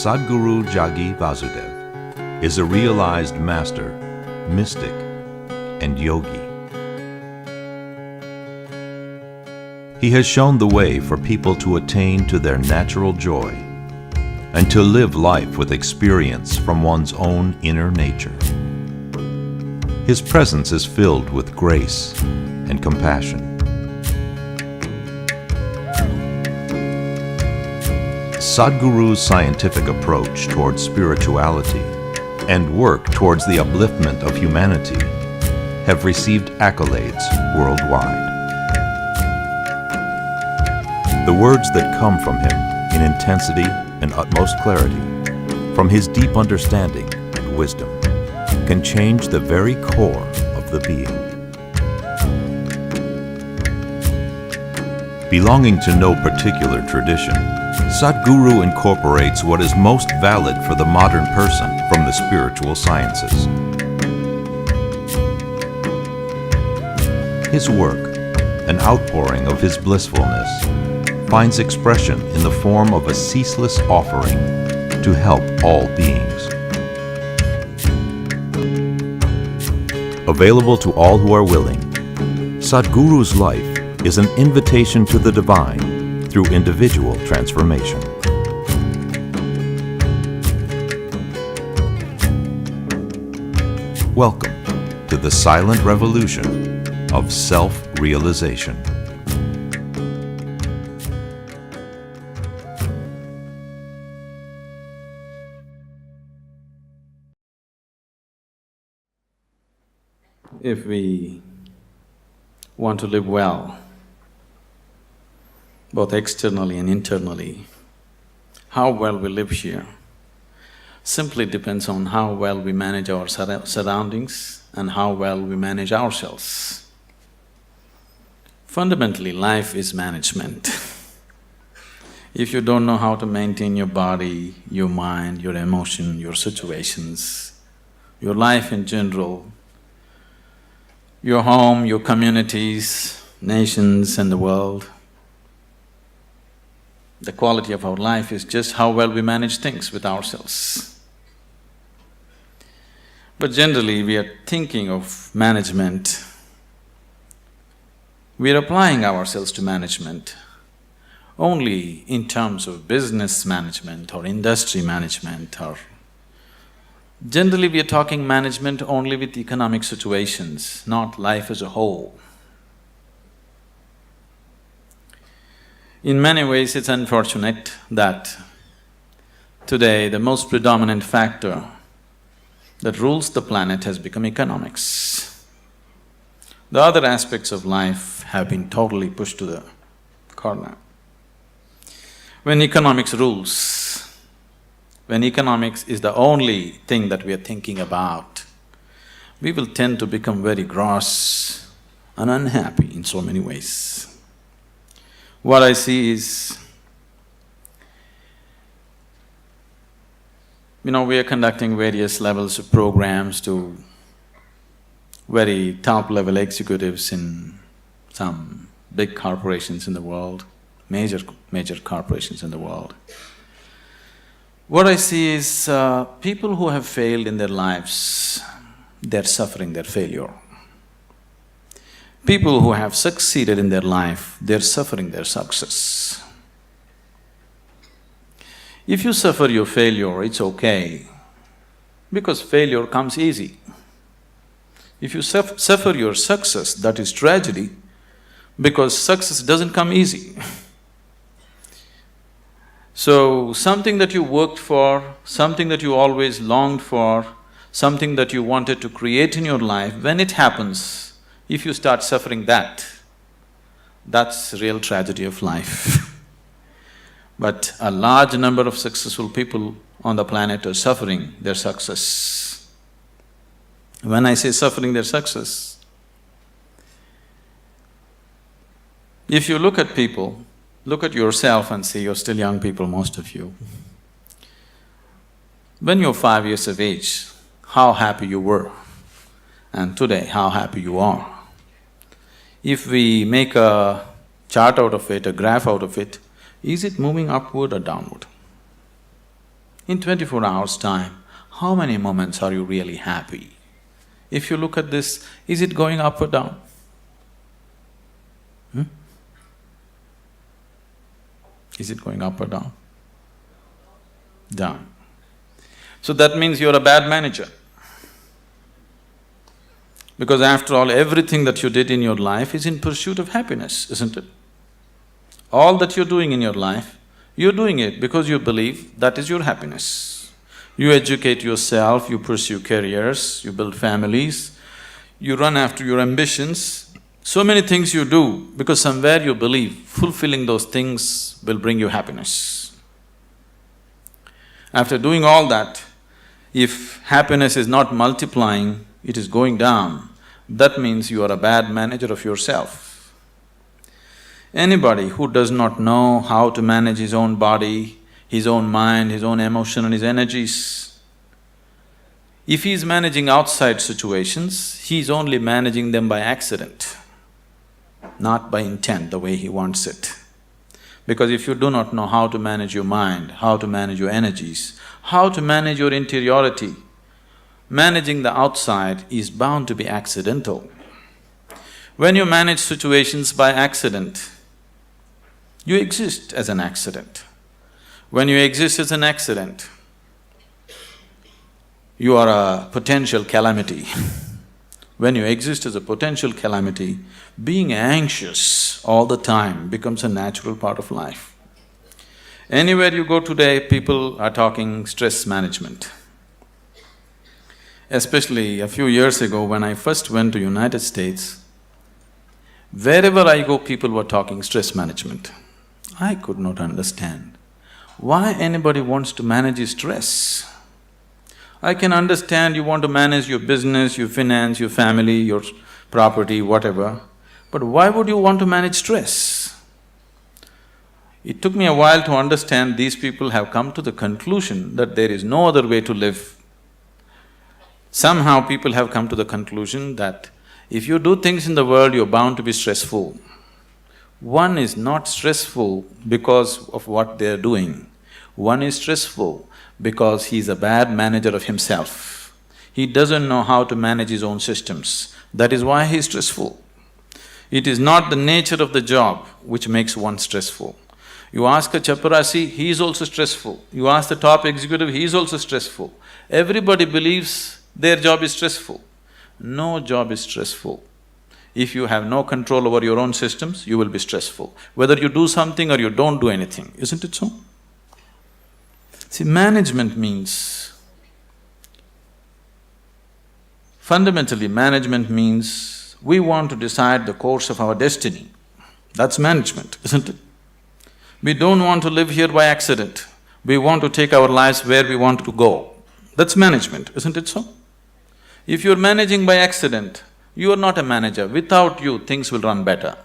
Sadhguru Jagi Vasudev is a realized master, mystic, and yogi. He has shown the way for people to attain to their natural joy and to live life with experience from one's own inner nature. His presence is filled with grace and compassion. Sadhguru's scientific approach towards spirituality and work towards the upliftment of humanity have received accolades worldwide. The words that come from him in intensity and utmost clarity, from his deep understanding and wisdom, can change the very core of the being. Belonging to no particular tradition, Sadhguru incorporates what is most valid for the modern person from the spiritual sciences. His work, an outpouring of his blissfulness, finds expression in the form of a ceaseless offering to help all beings. Available to all who are willing, Sadhguru's life is an invitation to the divine through individual transformation. Welcome to the silent revolution of self-realization. If we want to live well, both externally and internally, how well we live here simply depends on how well we manage our surroundings and how well we manage ourselves. Fundamentally, life is management. If you don't know how to maintain your body, your mind, your emotion, your situations, your life in general, your home, your communities, nations and the world, the quality of our life is just how well we manage things with ourselves. But generally, we are thinking of management, we are applying ourselves to management only in terms of business management or industry management, or generally we are talking management only with economic situations, not life as a whole. In many ways, it's unfortunate that today the most predominant factor that rules the planet has become economics. The other aspects of life have been totally pushed to the corner. When economics rules, when economics is the only thing that we are thinking about, we will tend to become very gross and unhappy in so many ways. What I see is, we are conducting various levels of programs to very top-level executives in some big corporations in the world, major corporations in the world. What I see is people who have failed in their lives, they're suffering their failure. People who have succeeded in their life, they're suffering their success. If you suffer your failure, it's okay, because failure comes easy. If you suffer your success, that is tragedy, because success doesn't come easy. So, something that you worked for, something that you always longed for, something that you wanted to create in your life, when it happens, if you start suffering that, that's the real tragedy of life. But a large number of successful people on the planet are suffering their success. When I say suffering their success, if you look at people, look at yourself and see, you're still young people, most of you. When you're 5 years of age, how happy you were, and today, how happy you are. If we make a chart out of it, a graph out of it, is it moving upward or downward? In 24 hours' time, how many moments are you really happy? If you look at this, is it going up or down? Is it going up or down? Down. So that means you're a bad manager. Because after all, everything that you did in your life is in pursuit of happiness, isn't it? All that you're doing in your life, you're doing it because you believe that is your happiness. You educate yourself, you pursue careers, you build families, you run after your ambitions. So many things you do because somewhere you believe fulfilling those things will bring you happiness. After doing all that, if happiness is not multiplying, it is going down, that means you are a bad manager of yourself. Anybody who does not know how to manage his own body, his own mind, his own emotion and his energies, if he is managing outside situations, he is only managing them by accident, not by intent, the way he wants it. Because if you do not know how to manage your mind, how to manage your energies, how to manage your interiority, managing the outside is bound to be accidental. When you manage situations by accident, you exist as an accident. When you exist as an accident, you are a potential calamity. When you exist as a potential calamity, being anxious all the time becomes a natural part of life. Anywhere you go today, people are talking stress management. Especially a few years ago when I first went to United States, wherever I go, people were talking stress management. I could not understand why anybody wants to manage his stress. I can understand you want to manage your business, your finance, your family, your property, whatever, but why would you want to manage stress? It took me a while to understand these people have come to the conclusion that there is no other way to live. Somehow people have come to the conclusion that if you do things in the world, you're bound to be stressful. One is not stressful because of what they're doing. One is stressful because he's a bad manager of himself. He doesn't know how to manage his own systems. That is why he's stressful. It is not the nature of the job which makes one stressful. You ask a chaparasi, he is also stressful. You ask the top executive, he is also stressful. Everybody believes their job is stressful. No job is stressful. If you have no control over your own systems, you will be stressful. Whether you do something or you don't do anything, isn't it so? See, management means… fundamentally, management means we want to decide the course of our destiny. That's management, isn't it? We don't want to live here by accident. We want to take our lives where we want to go. That's management, isn't it so? If you're managing by accident, you are not a manager. Without you, things will run better.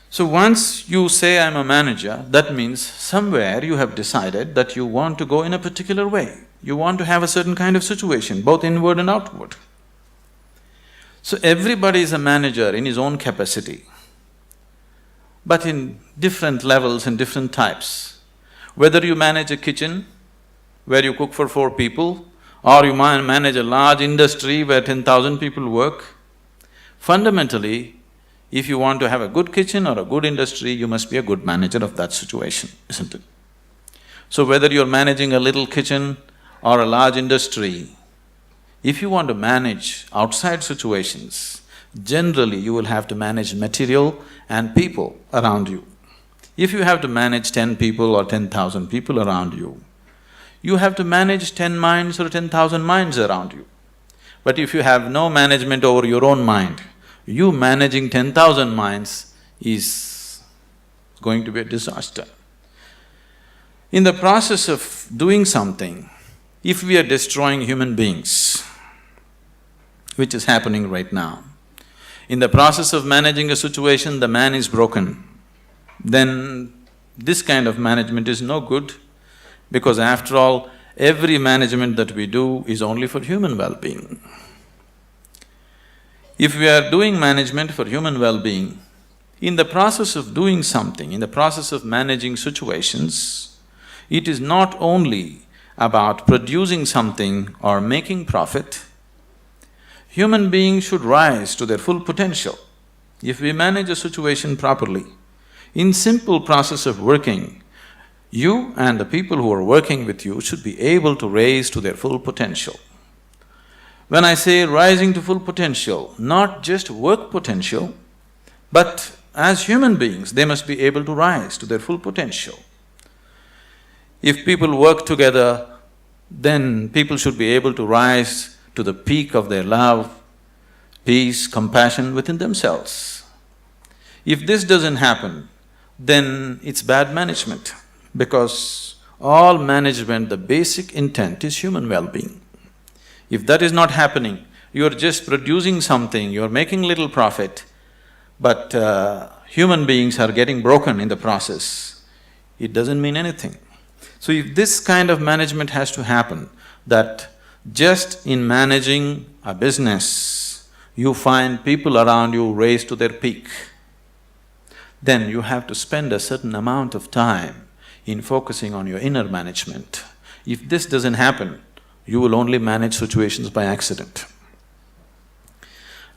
So once you say, I'm a manager, that means somewhere you have decided that you want to go in a particular way. You want to have a certain kind of situation, both inward and outward. So everybody is a manager in his own capacity, but in different levels and different types. Whether you manage a kitchen where you cook for 4 people, or you manage a large industry where 10,000 people work, fundamentally, if you want to have a good kitchen or a good industry, you must be a good manager of that situation, isn't it? So whether you're managing a little kitchen or a large industry, if you want to manage outside situations, generally you will have to manage material and people around you. If you have to manage 10 people or 10,000 people around you, you have to manage 10 minds or 10,000 minds around you. But if you have no management over your own mind, you managing 10,000 minds is going to be a disaster. In the process of doing something, if we are destroying human beings, which is happening right now, in the process of managing a situation, the man is broken, then this kind of management is no good, because after all, every management that we do is only for human well-being. If we are doing management for human well-being, in the process of doing something, in the process of managing situations, It is not only about producing something or making profit. Human beings should rise to their full potential. If we manage a situation properly, in simple process of working, you and the people who are working with you should be able to raise to their full potential. When I say rising to full potential, not just work potential, but as human beings, they must be able to rise to their full potential. If people work together, then people should be able to rise to the peak of their love, peace, compassion within themselves. If this doesn't happen, then it's bad management, because all management, the basic intent is human well-being. If that is not happening, you're just producing something, you're making little profit, but human beings are getting broken in the process, it doesn't mean anything. So if this kind of management has to happen, that just in managing a business, you find people around you raise to their peak, then you have to spend a certain amount of time in focusing on your inner management. If this doesn't happen, you will only manage situations by accident.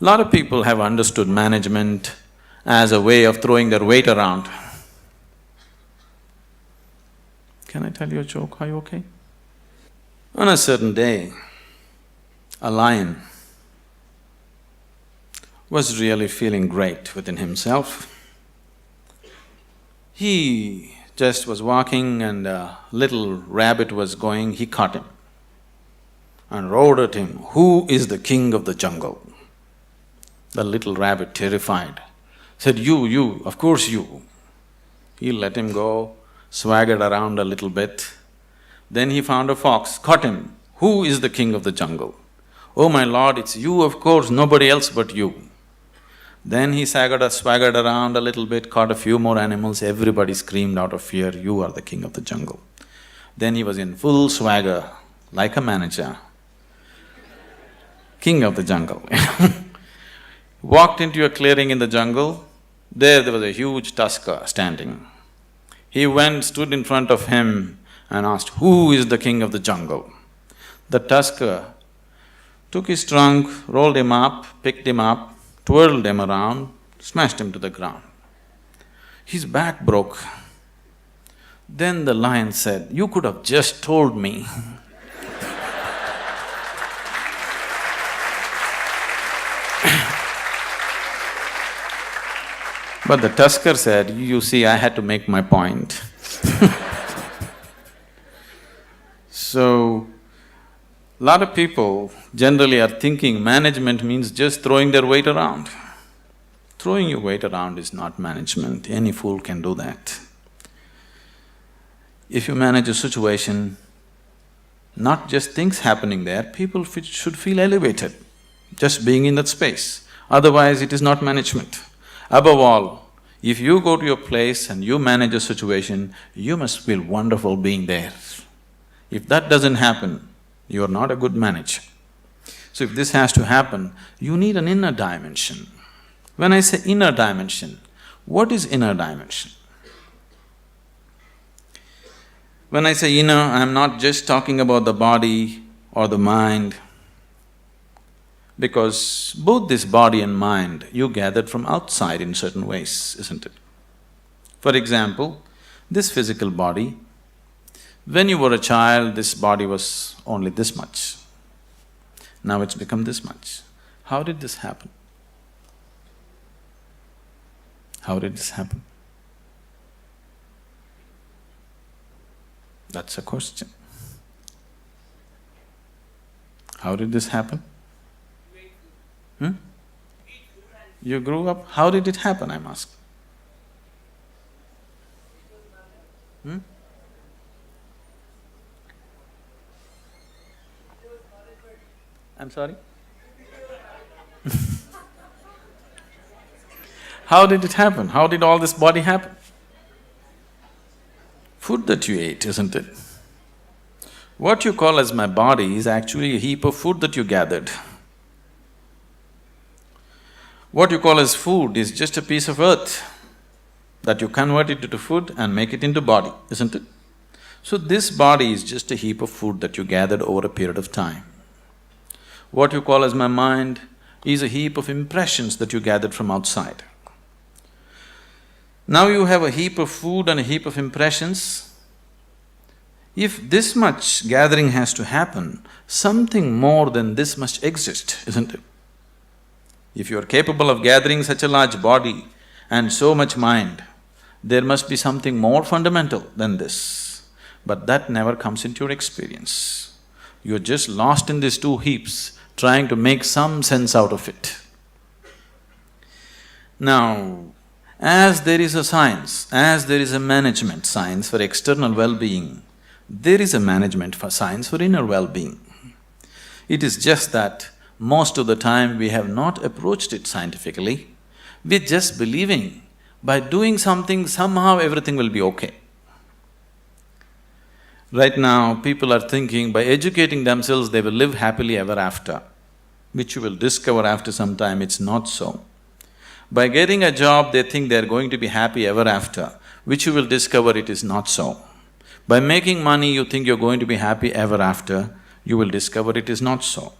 A lot of people have understood management as a way of throwing their weight around. Can I tell you a joke? Are you okay? On a certain day, a lion was really feeling great within himself. He just was walking and a little rabbit was going, he caught him and roared at him, "Who is the king of the jungle?" The little rabbit, terrified, said, You, of course you." He let him go, swaggered around a little bit. Then he found a fox, caught him, "Who is the king of the jungle?" "Oh my lord, it's you, of course, nobody else but you." Then he swaggered around a little bit, caught a few more animals, everybody screamed out of fear, "You are the king of the jungle." Then he was in full swagger, like a manager, king of the jungle Walked into a clearing in the jungle, there was a huge tusker standing. He went, stood in front of him and asked, "Who is the king of the jungle?" The tusker took his trunk, rolled him up, picked him up, twirled him around, smashed him to the ground. His back broke. Then the lion said, "You could have just told me." But the tusker said, "You see, I had to make my point." So, a lot of people generally are thinking management means just throwing their weight around. Throwing your weight around is not management, any fool can do that. If you manage a situation, not just things happening there, people should feel elevated, just being in that space. Otherwise, it is not management. Above all, if you go to your place and you manage a situation, you must feel wonderful being there. If that doesn't happen, you are not a good manager. So if this has to happen, you need an inner dimension. When I say inner dimension, what is inner dimension? When I say inner, I'm not just talking about the body or the mind, because both this body and mind you gathered from outside in certain ways, isn't it? For example, this physical body, when you were a child, this body was only this much. Now it's become this much. How did this happen? How did this happen? That's a question. How did this happen? You grew up, how did it happen, I'm asking? I'm sorry? How did it happen? How did all this body happen? Food that you ate, isn't it? What you call as my body is actually a heap of food that you gathered. What you call as food is just a piece of earth that you convert it into food and make it into body, isn't it? So this body is just a heap of food that you gathered over a period of time. What you call as my mind is a heap of impressions that you gathered from outside. Now you have a heap of food and a heap of impressions. If this much gathering has to happen, something more than this must exist, isn't it? If you are capable of gathering such a large body and so much mind, there must be something more fundamental than this. But that never comes into your experience. You're just lost in these two heaps, trying to make some sense out of it. Now, as there is a science, as there is a management science for external well-being, there is a management for science for inner well-being. It is just that most of the time we have not approached it scientifically. We're just believing by doing something, somehow everything will be okay. Right now, people are thinking by educating themselves they will live happily ever after, which you will discover after some time it's not so. By getting a job, they think they're going to be happy ever after, which you will discover it is not so. By making money, you think you're going to be happy ever after, you will discover it is not so.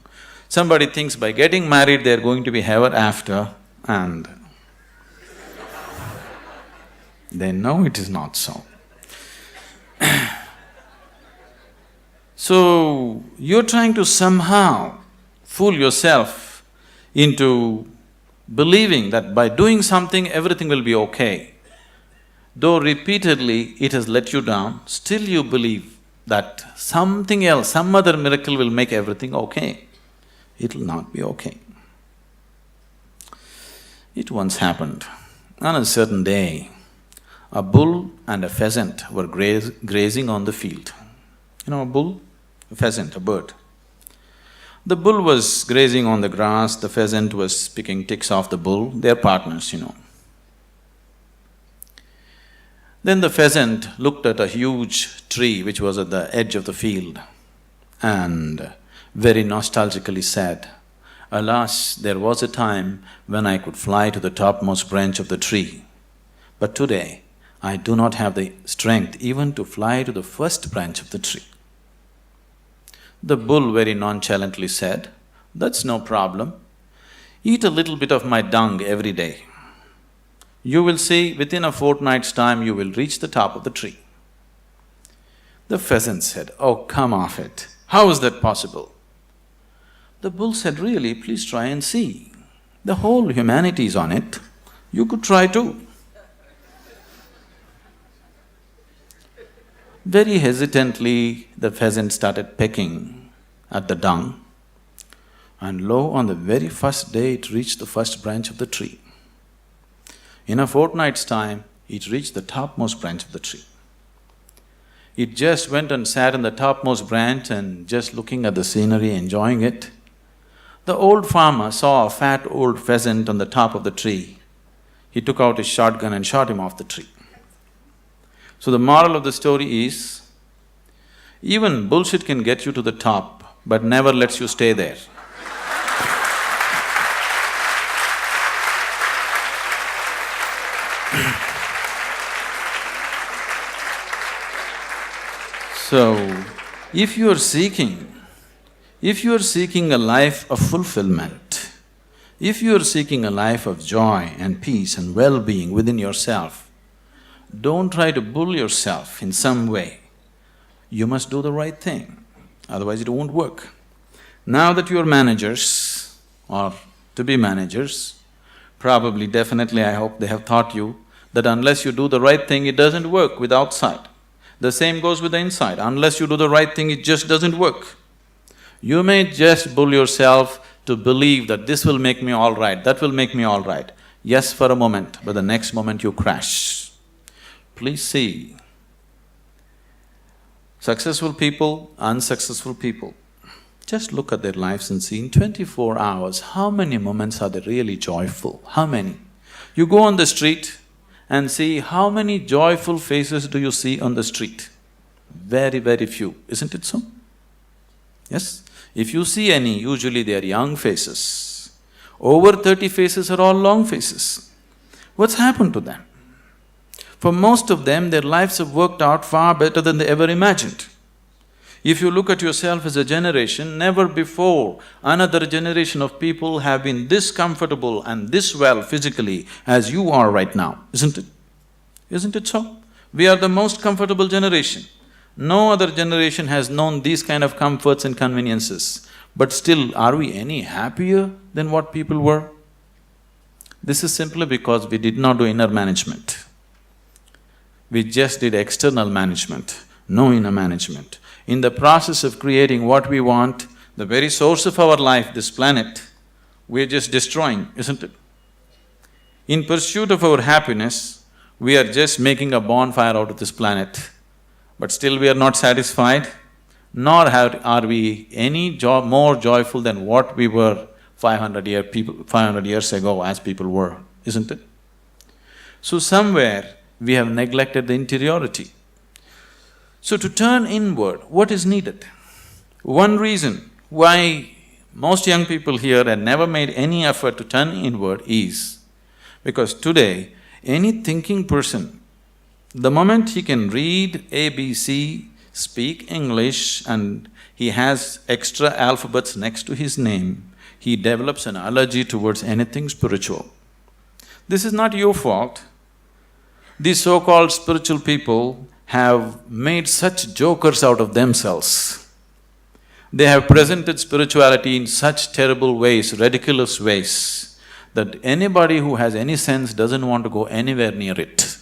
Somebody thinks by getting married, they're going to be ever after, and they know it is not so. So, you're trying to somehow fool yourself into believing that by doing something, everything will be okay. Though repeatedly it has let you down, still you believe that something else, some other miracle will make everything okay. It'll not be okay. It once happened. On a certain day, a bull and a pheasant were grazing on the field. You know a bull? A pheasant, a bird. The bull was grazing on the grass, the pheasant was picking ticks off the bull, they're partners, Then the pheasant looked at a huge tree which was at the edge of the field and very nostalgically said, "Alas, there was a time when I could fly to the topmost branch of the tree, but today I do not have the strength even to fly to the first branch of the tree." The bull very nonchalantly said, "That's no problem. Eat a little bit of my dung every day. You will see, within a fortnight's time you will reach the top of the tree." The pheasant said, "Oh, come off it. How is that possible?" The bull said, "Really, please try and see. The whole humanity is on it. You could try too." Very hesitantly, the pheasant started pecking at the dung, and lo, on the very first day it reached the first branch of the tree. In a fortnight's time, it reached the topmost branch of the tree. It just went and sat on the topmost branch and just looking at the scenery, enjoying it. The old farmer saw a fat old pheasant on the top of the tree. He took out his shotgun and shot him off the tree. So the moral of the story is, even bullshit can get you to the top, but never lets you stay there. So, if you are seeking a life of fulfillment, if you are seeking a life of joy and peace and well-being within yourself, don't try to bull yourself in some way. You must do the right thing, otherwise it won't work. Now that you're managers or to be managers, probably, definitely, I hope they have taught you that unless you do the right thing, it doesn't work with outside. The same goes with the inside. Unless you do the right thing, it just doesn't work. You may just bull yourself to believe that this will make me all right, that will make me all right. Yes, for a moment, but the next moment you crash. Please see, successful people, unsuccessful people, just look at their lives and see in 24 hours, how many moments are they really joyful? How many? You go on the street and see how many joyful faces do you see on the street? Very, very few, isn't it so? Yes? If you see any, usually they are young faces. Over 30 faces are all long faces. What's happened to them? For most of them, their lives have worked out far better than they ever imagined. If you look at yourself as a generation, never before another generation of people have been this comfortable and this well physically as you are right now, isn't it? Isn't it so? We are the most comfortable generation. No other generation has known these kind of comforts and conveniences. But still, are we any happier than what people were? This is simply because we did not do inner management. We just did external management, no inner management. In the process of creating what we want, the very source of our life, this planet, we're just destroying, isn't it? In pursuit of our happiness, we are just making a bonfire out of this planet, but still we are not satisfied, nor are we any more joyful than what we were 500 years ago as people were, isn't it? So somewhere we have neglected the interiority. So to turn inward, what is needed? One reason why most young people here had never made any effort to turn inward is because today, any thinking person, the moment he can read ABC, speak English and he has extra alphabets next to his name, he develops an allergy towards anything spiritual. This is not your fault. These so-called spiritual people have made such jokers out of themselves. They have presented spirituality in such terrible ways, ridiculous ways, that anybody who has any sense doesn't want to go anywhere near it.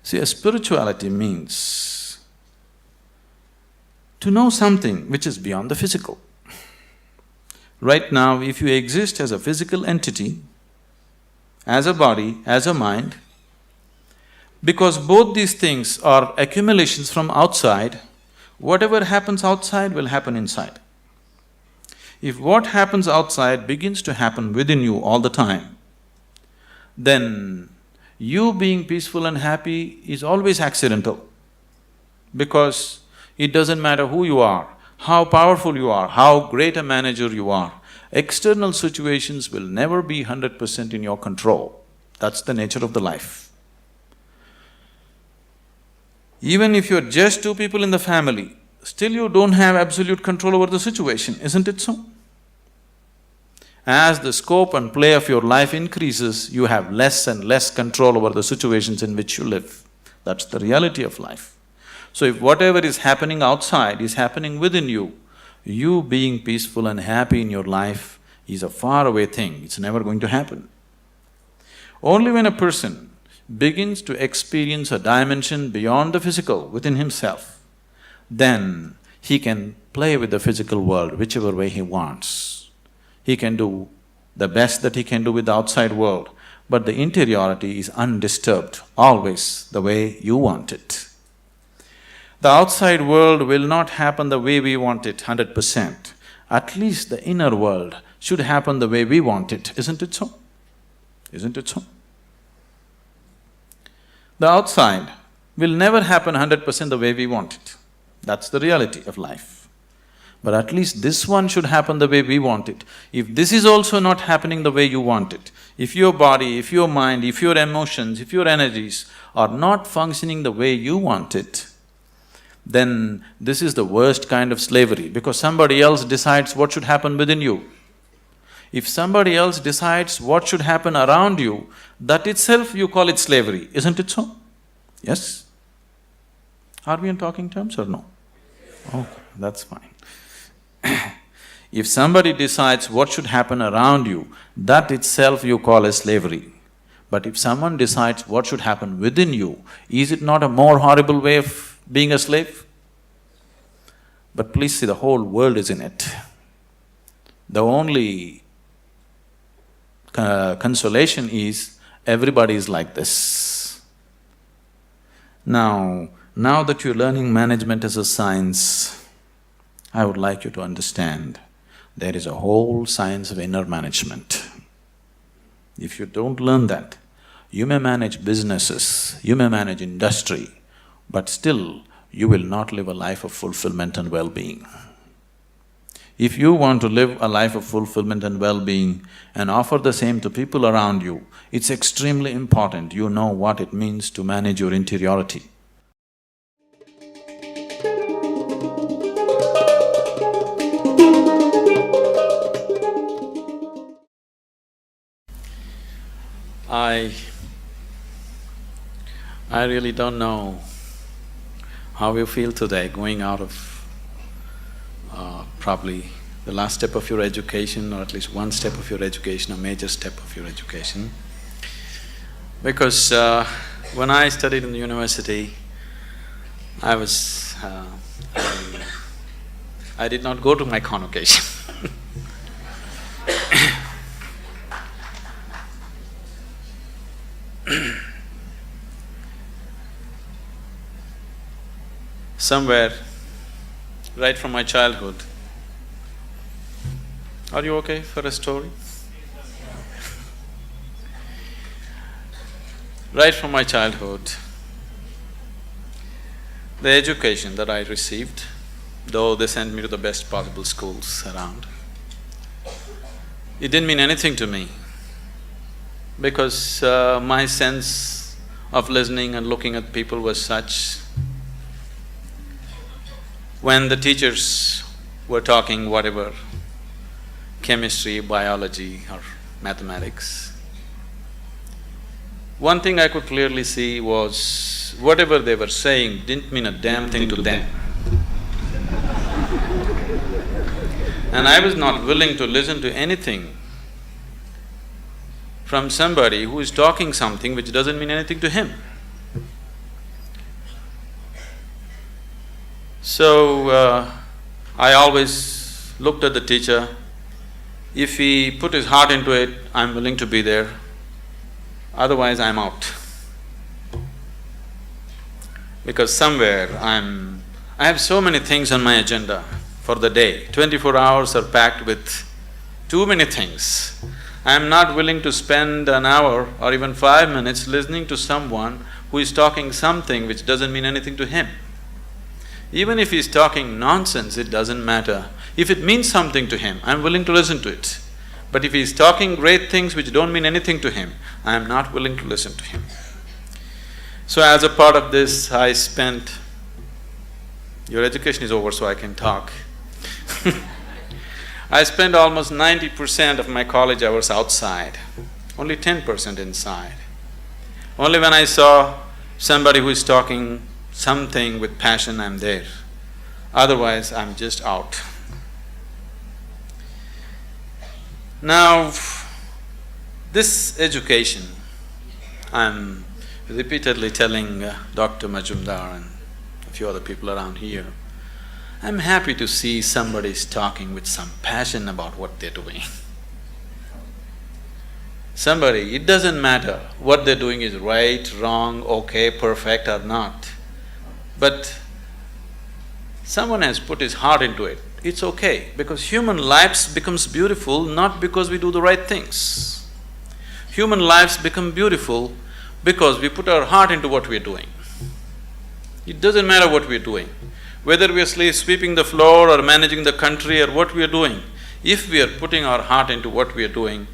See, a spirituality means to know something which is beyond the physical. Right now, if you exist as a physical entity, as a body, as a mind, because both these things are accumulations from outside, whatever happens outside will happen inside. If what happens outside begins to happen within you all the time, then you being peaceful and happy is always accidental, because it doesn't matter who you are, how powerful you are, how great a manager you are, external situations will never be 100% in your control. That's the nature of the life. Even if you're just two people in the family, still you don't have absolute control over the situation, isn't it so? As the scope and play of your life increases, you have less and less control over the situations in which you live. That's the reality of life. So if whatever is happening outside is happening within you, you being peaceful and happy in your life is a faraway thing, it's never going to happen. Only when a person begins to experience a dimension beyond the physical within himself, then he can play with the physical world whichever way he wants. He can do the best that he can do with the outside world, but the interiority is undisturbed, always the way you want it. The outside world will not happen the way we want it 100%. At least the inner world should happen the way we want it, isn't it so? Isn't it so? The outside will never happen 100% the way we want it. That's the reality of life. But at least this one should happen the way we want it. If this is also not happening the way you want it, if your body, if your mind, if your emotions, if your energies are not functioning the way you want it, then this is the worst kind of slavery, because somebody else decides what should happen within you. If somebody else decides what should happen around you, that itself you call it slavery, isn't it so? Yes? Are we in talking terms or no? Oh, that's fine. If somebody decides what should happen around you, that itself you call as slavery. But if someone decides what should happen within you, is it not a more horrible way of being a slave? But please see, the whole world is in it. The only consolation is everybody is like this. Now that you're learning management as a science, I would like you to understand there is a whole science of inner management. If you don't learn that, you may manage businesses, you may manage industry, but still you will not live a life of fulfillment and well-being. If you want to live a life of fulfillment and well-being and offer the same to people around you, it's extremely important you know what it means to manage your interiority. I really don't know how you feel today going out of probably the last step of your education, or at least one step of your education, a major step of your education. Because when I studied in the university, I did not go to my convocation. Somewhere, right from my childhood… Are you okay for a story? Right from my childhood, the education that I received, though they sent me to the best possible schools around, it didn't mean anything to me because my sense of listening and looking at people was such. When the teachers were talking whatever, chemistry, biology or mathematics, one thing I could clearly see was whatever they were saying didn't mean a damn thing to them. And I was not willing to listen to anything from somebody who is talking something which doesn't mean anything to him. So, I always looked at the teacher. If he put his heart into it, I'm willing to be there, otherwise I'm out. Because somewhere I have so many things on my agenda for the day. 24 hours are packed with too many things. I'm not willing to spend an hour or even 5 minutes listening to someone who is talking something which doesn't mean anything to him. Even if he's talking nonsense, it doesn't matter. If it means something to him, I'm willing to listen to it. But if he's talking great things which don't mean anything to him, I'm not willing to listen to him. So as a part of this, I spent… Your education is over, so I can talk. I spent almost 90% of my college hours outside, only 10% inside. Only when I saw somebody who is talking something with passion, I'm there. Otherwise, I'm just out. Now, this education, I'm repeatedly telling Dr. Majumdar and a few other people around here, I'm happy to see somebody's talking with some passion about what they're doing. Somebody, it doesn't matter what they're doing is right, wrong, okay, perfect or not. But someone has put his heart into it, it's okay, because human lives becomes beautiful not because we do the right things. Human lives become beautiful because we put our heart into what we're doing. It doesn't matter what we're doing, whether we are sweeping the floor or managing the country or what we are doing, if we are putting our heart into what we are doing,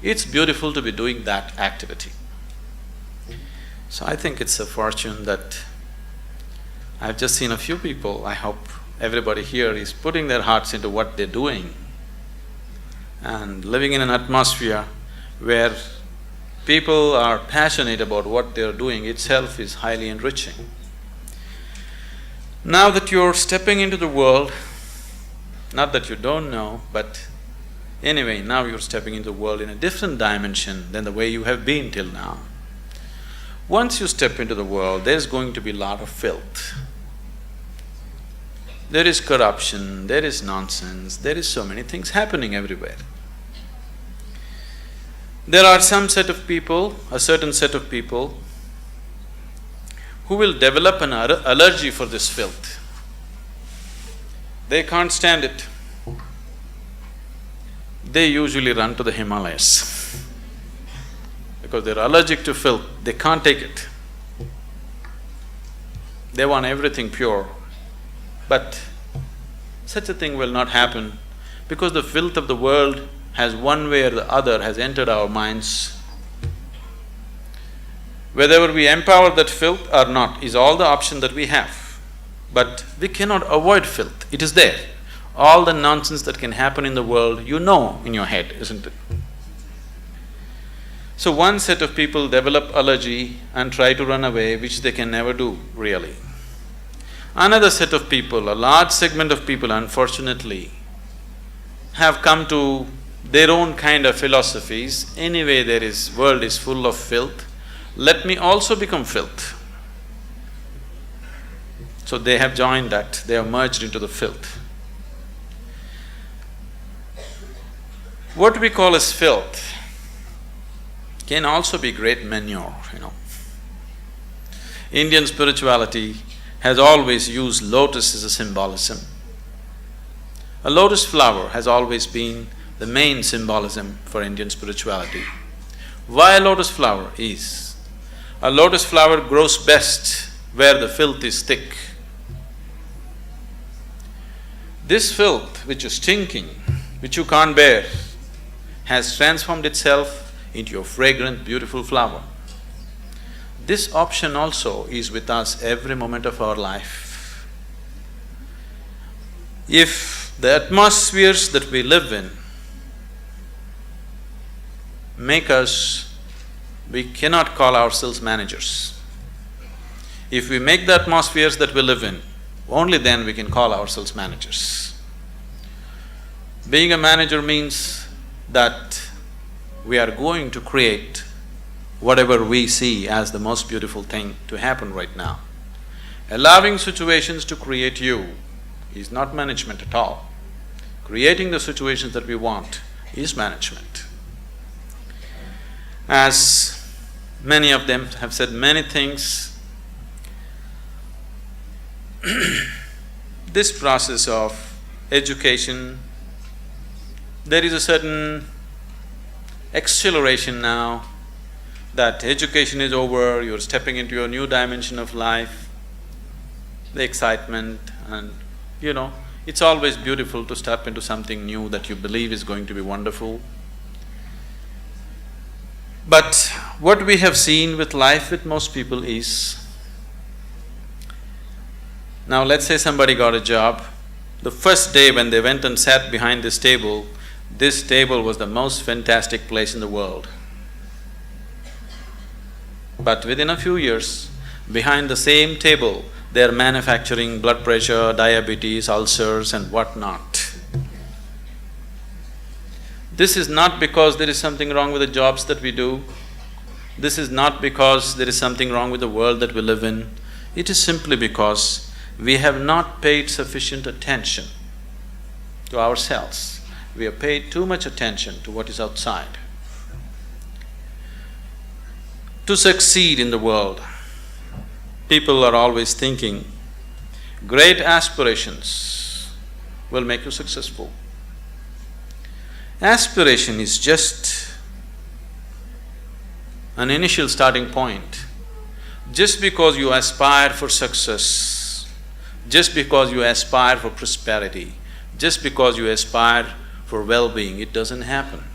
it's beautiful to be doing that activity. So I think it's a fortune that I've just seen a few people, I hope everybody here is putting their hearts into what they're doing and living in an atmosphere where people are passionate about what they're doing itself is highly enriching. Now that you're stepping into the world, not that you don't know, but anyway, now you're stepping into the world in a different dimension than the way you have been till now. Once you step into the world, there's going to be a lot of filth. There is corruption, there is nonsense, there is so many things happening everywhere. There are some set of people, a certain set of people, who will develop an allergy for this filth. They can't stand it. They usually run to the Himalayas because they're allergic to filth, they can't take it. They want everything pure. But such a thing will not happen Because the filth of the world has one way or the other has entered our minds. Whether we empower that filth or not is all the option that we have. But we cannot avoid filth, it is there. All the nonsense that can happen in the world, you know in your head, isn't it? So one set of people develop allergy and try to run away, which they can never do, really. Another set of people, a large segment of people, unfortunately, have come to their own kind of philosophies. Anyway, world is full of filth, let me also become filth. So they have joined that, they have merged into the filth. What we call as filth can also be great manure, Indian spirituality has always used lotus as a symbolism. A lotus flower has always been the main symbolism for Indian spirituality. Why a lotus flower is? A lotus flower grows best where the filth is thick. This filth which is stinking, which you can't bear, has transformed itself into a fragrant, beautiful flower. This option also is with us every moment of our life. If the atmospheres that we live in make us, we cannot call ourselves managers. If we make the atmospheres that we live in, only then we can call ourselves managers. Being a manager means that we are going to create whatever we see as the most beautiful thing to happen right now. Allowing situations to create you is not management at all. Creating the situations that we want is management. As many of them have said many things, this process of education, there is a certain acceleration now that education is over, you're stepping into a new dimension of life, the excitement and it's always beautiful to step into something new that you believe is going to be wonderful. But what we have seen with life with most people is, now let's say somebody got a job, the first day when they went and sat behind this table was the most fantastic place in the world. But within a few years, behind the same table, they're manufacturing blood pressure, diabetes, ulcers and whatnot. This is not because there is something wrong with the jobs that we do. This is not because there is something wrong with the world that we live in. It is simply because we have not paid sufficient attention to ourselves. We have paid too much attention to what is outside. To succeed in the world, people are always thinking, great aspirations will make you successful. Aspiration is just an initial starting point. Just because you aspire for success, just because you aspire for prosperity, just because you aspire for well-being, it doesn't happen.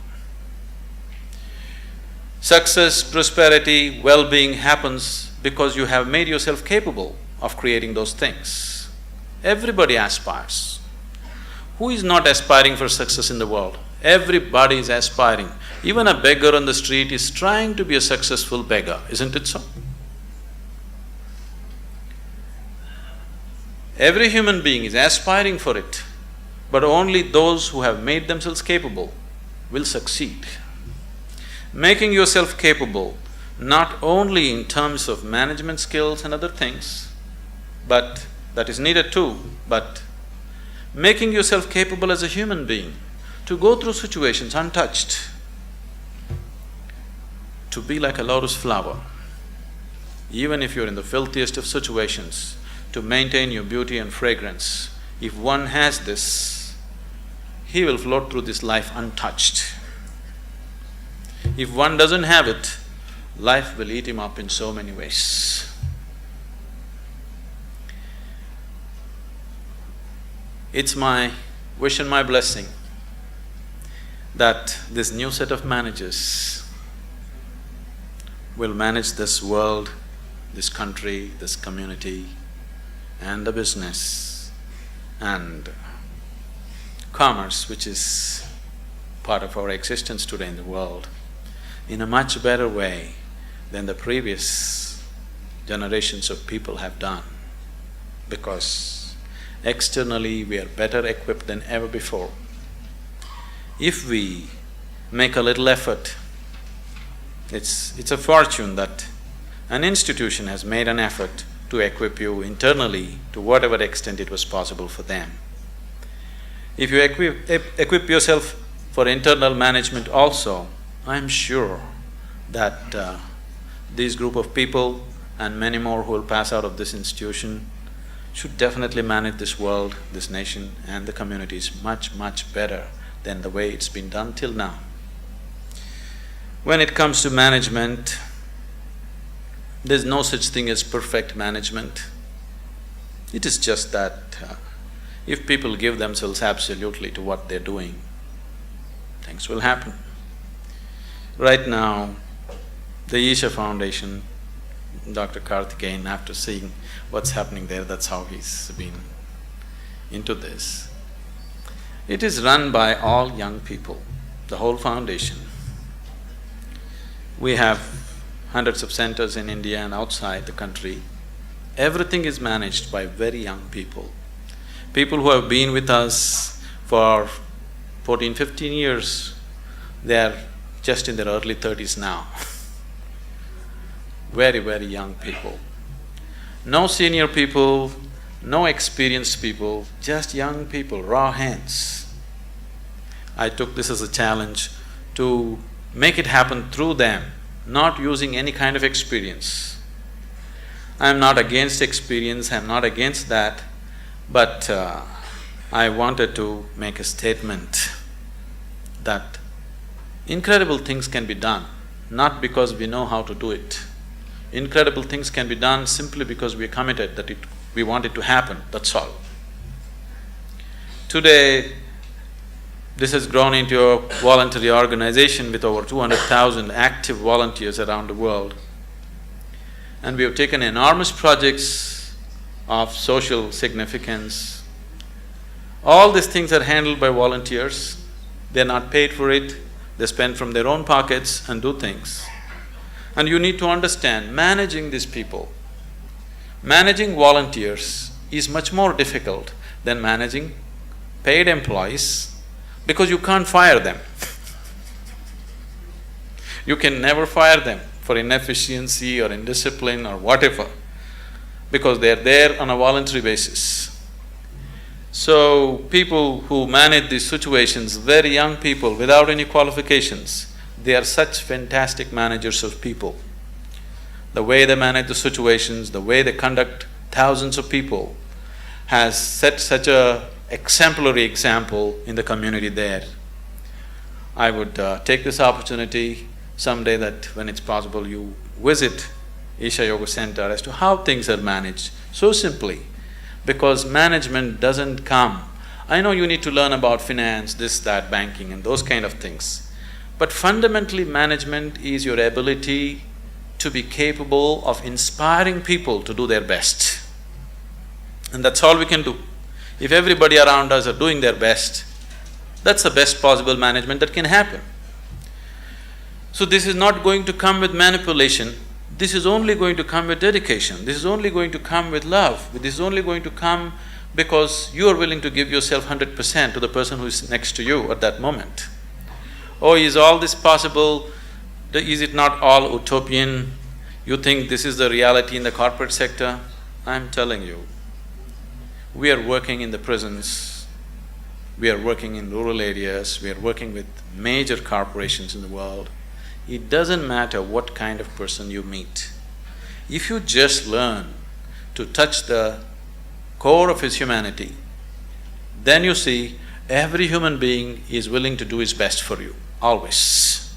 Success, prosperity, well-being happens because you have made yourself capable of creating those things. Everybody aspires. Who is not aspiring for success in the world? Everybody is aspiring. Even a beggar on the street is trying to be a successful beggar, isn't it so? Every human being is aspiring for it, but only those who have made themselves capable will succeed. Making yourself capable not only in terms of management skills and other things, but that is needed too, but making yourself capable as a human being to go through situations untouched, to be like a lotus flower, even if you're in the filthiest of situations, to maintain your beauty and fragrance. If one has this, he will float through this life untouched. If one doesn't have it, life will eat him up in so many ways. It's my wish and my blessing that this new set of managers will manage this world, this country, this community, and the business and commerce, which is part of our existence today in the world, in a much better way than the previous generations of people have done. Because externally we are better equipped than ever before. If we make a little effort, it's a fortune that an institution has made an effort to equip you internally to whatever extent it was possible for them. If you equip yourself for internal management also, I'm sure that this group of people and many more who will pass out of this institution should definitely manage this world, this nation and the communities much, much better than the way it's been done till now. When it comes to management, there's no such thing as perfect management. It is just that if people give themselves absolutely to what they're doing, things will happen. Right now, the Isha Foundation, Dr. Karthikeyan, after seeing what's happening there, that's how he's been into this. It is run by all young people, the whole foundation. We have hundreds of centers in India and outside the country. Everything is managed by very young people. People who have been with us for 14, 15 years, they are just in their early 30s now. Very, very young people. No senior people, no experienced people, just young people, raw hands. I took this as a challenge to make it happen through them, not using any kind of experience. I'm not against experience, I'm not against that, but I wanted to make a statement that incredible things can be done, not because we know how to do it. Incredible things can be done simply because we are committed that we want it to happen, that's all. Today, this has grown into a voluntary organization with over 200,000 active volunteers around the world. And we have taken enormous projects of social significance. All these things are handled by volunteers. They're not paid for it, they spend from their own pockets and do things. And you need to understand, managing these people, managing volunteers is much more difficult than managing paid employees, because you can't fire them. You can never fire them for inefficiency or indiscipline or whatever, because they're there on a voluntary basis. So, people who manage these situations, very young people without any qualifications, they are such fantastic managers of people. The way they manage the situations, the way they conduct thousands of people has set such a exemplary example in the community there. I would take this opportunity someday that when it's possible you visit Isha Yoga Center as to how things are managed, so simply, because management doesn't come… I know you need to learn about finance, this, that, banking and those kind of things, but fundamentally management is your ability to be capable of inspiring people to do their best. And that's all we can do. If everybody around us are doing their best, that's the best possible management that can happen. So this is not going to come with manipulation, this is only going to come with dedication, this is only going to come with love, this is only going to come because you are willing to give yourself 100% to the person who is next to you at that moment. Oh, is all this possible? Is it not all utopian? You think this is the reality in the corporate sector? I'm telling you, we are working in the prisons, we are working in rural areas, we are working with major corporations in the world. It doesn't matter what kind of person you meet. If you just learn to touch the core of his humanity, then you see every human being is willing to do his best for you, always.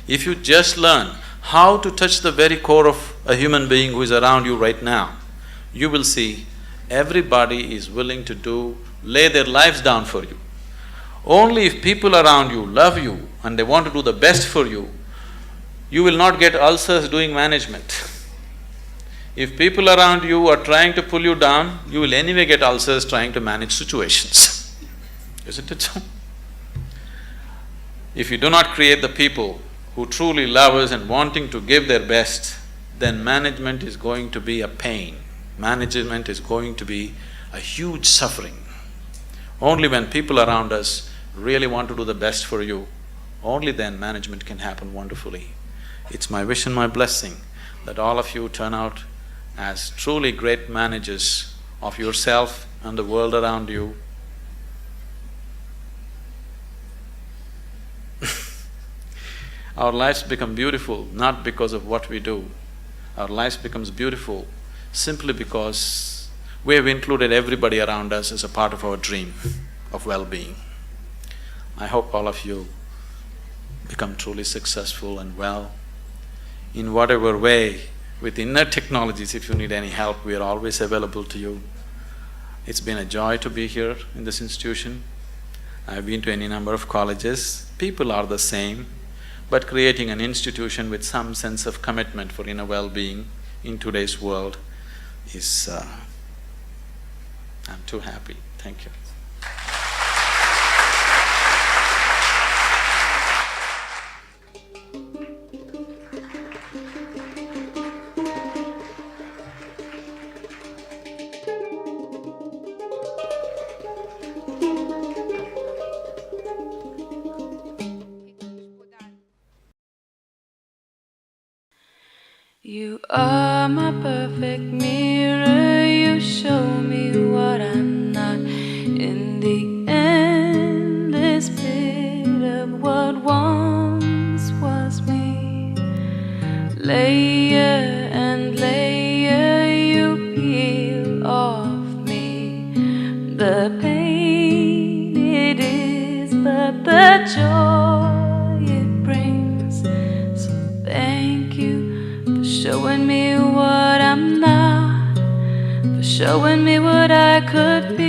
If you just learn how to touch the very core of a human being who is around you right now, you will see everybody is willing to lay their lives down for you. Only if people around you love you and they want to do the best for you, you will not get ulcers doing management. If people around you are trying to pull you down, you will anyway get ulcers trying to manage situations. Isn't it so? If you do not create the people who truly love us and wanting to give their best, then management is going to be a pain. Management is going to be a huge suffering. Only when people around us really want to do the best for you, only then management can happen wonderfully. It's my wish and my blessing that all of you turn out as truly great managers of yourself and the world around you. Our lives become beautiful not because of what we do. Our lives becomes beautiful simply because we have included everybody around us as a part of our dream of well-being. I hope all of you become truly successful and well. In whatever way, with inner technologies, if you need any help, we are always available to you. It's been a joy to be here in this institution. I've been to any number of colleges. People are the same, but creating an institution with some sense of commitment for inner well-being in today's world is… I'm too happy. Thank you. You are my perfect mirror, you show me what I'm not. In the endless pit of what once was me, layer and layer you peel off me. The pain it is, but the joy it brings. So thank you for showing me what I'm not, for showing me what I could be.